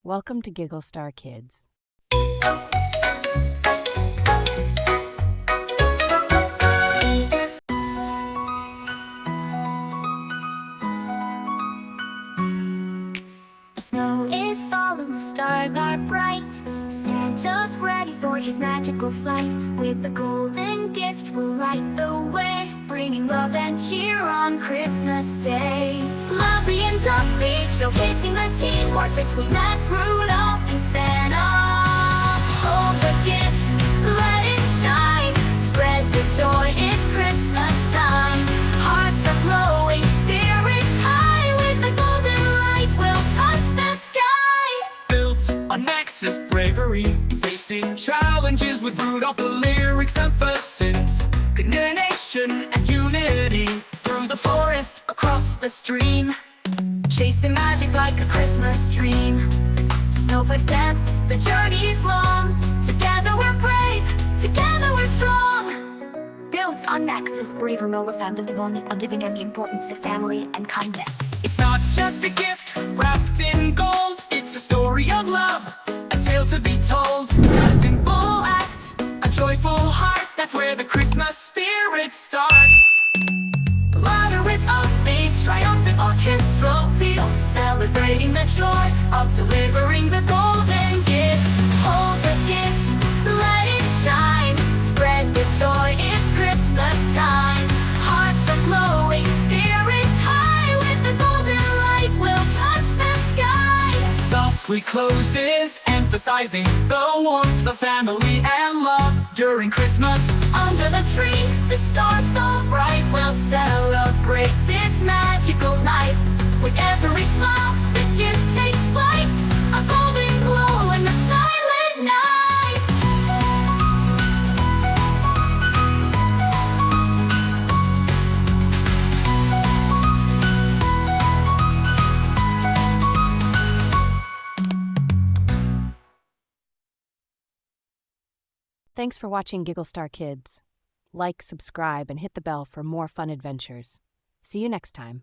Welcome to Giggle Star Kids. Snow is falling, the stars are bright. Santa's ready for his magical flight. With a golden gift will light the way, bringing love and cheer on Christmas Day. Lovely and upbeat, showcasing the teamwork between Max, Rudolph, and Santa. Hold the gift, let it shine. Spread the joy, it's Christmas time. Hearts are glowing, spirits high. With the golden light, we'll touch the sky. Built on Max's bravery, facing challenges with Rudolph, the lyrics emphasize coordination and unity. Through the forest, across the stream, chasing magic like a Christmas dream. Snowflakes dance, the journey is long. Together we're brave, together we're strong. Built on Max's bravery, Noah found of the moment of giving and the importance of family and kindness. It's not just a gift wrapped in gold, it's a story of love, a tale to be told. A simple act, a joyful heart, that's where the Christmas spirit starts. Louder with upbeat, triumphant orchestral feel, celebrating the joy of delivering the golden gift. Hold the gift, let it shine. Spread the joy, it's Christmas time. Hearts are glowing, spirits high. With the golden light, we'll touch the sky. Softly closes, emphasizing the warmth of family and love during Christmas. Under the tree, the stars so bright, we'll celebrate this magical night. With every smile, the gift takes flight. A golden glow in the silent night. Thanks for watching Giggle Star Kids. Like, subscribe, and hit the bell for more fun adventures. See you next time.